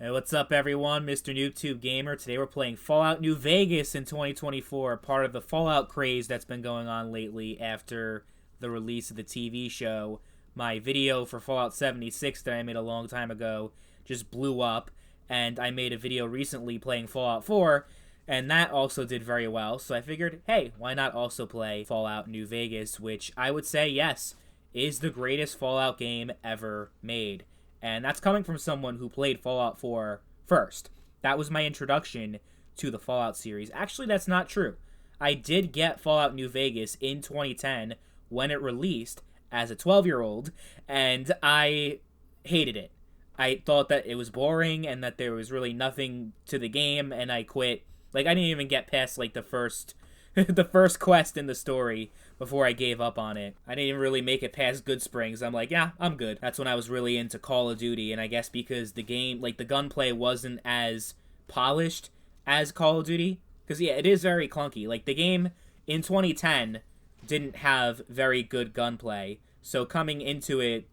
Hey, what's up, everyone? Mr. NoobTube Gamer. Today we're playing Fallout New Vegas in 2024, part of the Fallout craze that's been going on lately after the release of the TV show. My video for Fallout 76 that I made a long time ago just blew up, and I made a video recently playing Fallout 4, and that also did very well, so I figured, hey, why not also play Fallout New Vegas, which I would say, yes, is the greatest Fallout game ever made. And that's coming from someone who played Fallout 4 first. That was my introduction to the Fallout series. Actually, that's not true. I did get Fallout New Vegas in 2010 when it released as a 12-year-old, and I hated it. I thought that it was boring and that there was really nothing to the game, and I quit. Like, I didn't even get past, like, the first the first quest in the story before I gave up on it. I didn't even really make it past Goodsprings. I'm like, yeah, I'm good. That's when I was really into Call of Duty, and I guess because the game, like, the gunplay wasn't as polished as Call of Duty, because, yeah, it is very clunky. Like, the game in 2010 didn't have very good gunplay, so coming into it,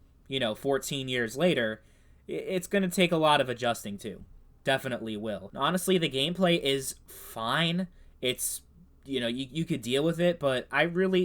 14 years later, it's going to take a lot of adjusting to. Definitely will. Honestly, the gameplay is fine. It's you could deal with it, but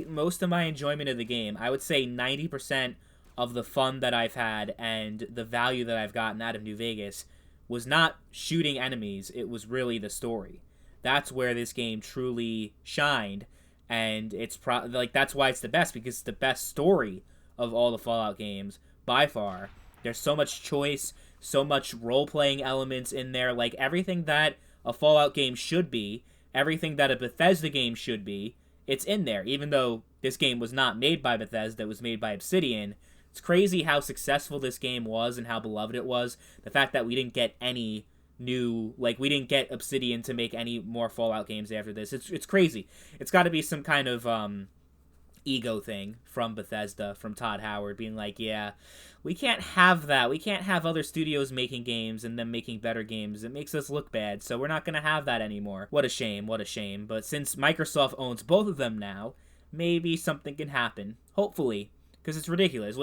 most of my enjoyment of the game, I would say 90% of the fun that I've had and the value that I've gotten out of New Vegas was not shooting enemies, it was really the story. That's where this game truly shined, and that's why it's the best, because it's the best story of all the Fallout games by far. There's so much choice, so much role-playing elements in there, like everything that a Fallout game should be, everything that a Bethesda game should be, it's in there. Even though this game was not made by Bethesda, it was made by Obsidian. It's crazy how successful this game was and how beloved it was. The fact that we didn't get any we didn't get Obsidian to make any more Fallout games after this. It's crazy. It's got to be some kind of ego thing from Bethesda, from Todd Howard, being like, yeah, we can't have that. We can't have other studios making games and them making better games. It makes us look bad, so we're not going to have that anymore. What a shame, what a shame. But since Microsoft owns both of them now, maybe something can happen. Hopefully, because it's ridiculous.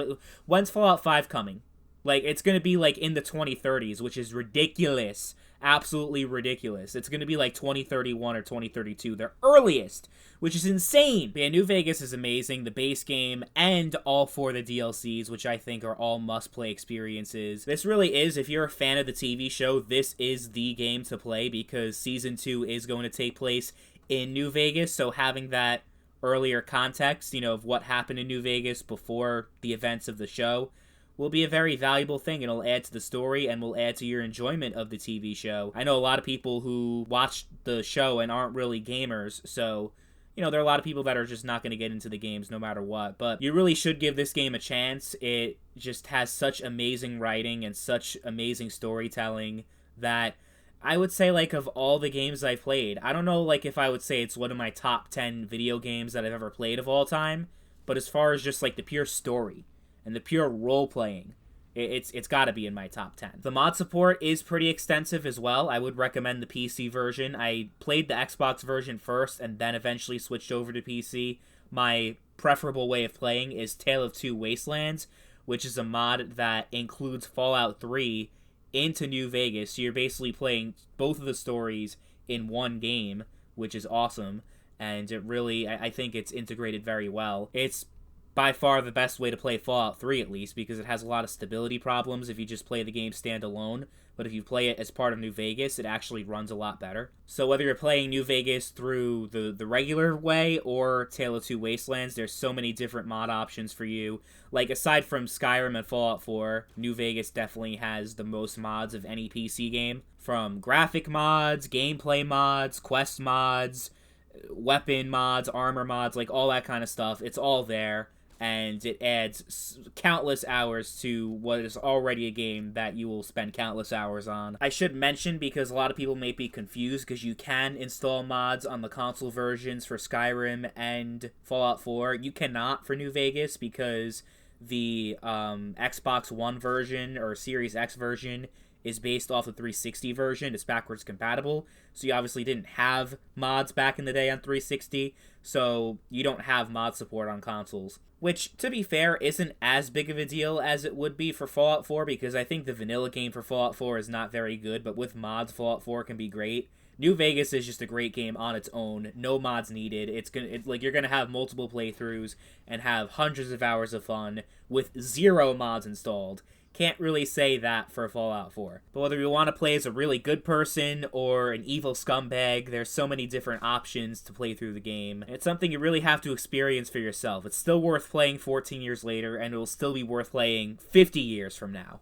When's Fallout 5 coming? Like, it's going to be, like, in the 2030s, which is ridiculous. Absolutely ridiculous. It's going to be, like, 2031 or 2032. Their earliest, which is insane. But yeah, New Vegas is amazing. The base game and all four of the DLCs, which I think are all must-play experiences. This really is, if you're a fan of the TV show, this is the game to play, because Season 2 is going to take place in New Vegas, so having that earlier context, of what happened in New Vegas before the events of the show will be a very valuable thing. It'll add to the story and will add to your enjoyment of the TV show. I know a lot of people who watch the show and aren't really gamers, so, there are a lot of people that are just not going to get into the games no matter what. But you really should give this game a chance. It just has such amazing writing and such amazing storytelling that I would say, like, of all the games I've played, I don't know, like, if I would say it's one of my top 10 video games that I've ever played of all time, but as far as just, like, the pure story and the pure role-playing, it's got to be in my top 10. The mod support is pretty extensive as well. I would recommend the PC version. I played the Xbox version first and then eventually switched over to PC. My preferable way of playing is Tale of Two Wastelands, which is a mod that includes Fallout 3 into New Vegas. So you're basically playing both of the stories in one game, which is awesome. And it really, I think it's integrated very well. It's by far the best way to play Fallout 3, at least, because it has a lot of stability problems if you just play the game standalone, but if you play it as part of New Vegas, it actually runs a lot better. So whether you're playing New Vegas through the regular way or Tale of Two Wastelands, there's so many different mod options for you. Like, aside from Skyrim and Fallout 4, New Vegas definitely has the most mods of any PC game. From graphic mods, gameplay mods, quest mods, weapon mods, armor mods, like all that kind of stuff, it's all there. And it adds countless hours to what is already a game that you will spend countless hours on. I should mention, because a lot of people may be confused, because you can install mods on the console versions for Skyrim and Fallout 4. You cannot for New Vegas, because the Xbox One version or Series X version is based off the 360 version. It's backwards compatible, so you obviously didn't have mods back in the day on 360, so you don't have mod support on consoles. Which, to be fair, isn't as big of a deal as it would be for Fallout 4, because I think the vanilla game for Fallout 4 is not very good, but with mods, Fallout 4 can be great. New Vegas is just a great game on its own. No mods needed. You're gonna have multiple playthroughs and have hundreds of hours of fun with 0 mods installed. Can't really say that for Fallout 4. But whether you want to play as a really good person or an evil scumbag, there's so many different options to play through the game. It's something you really have to experience for yourself. It's still worth playing 14 years later, and it will still be worth playing 50 years from now.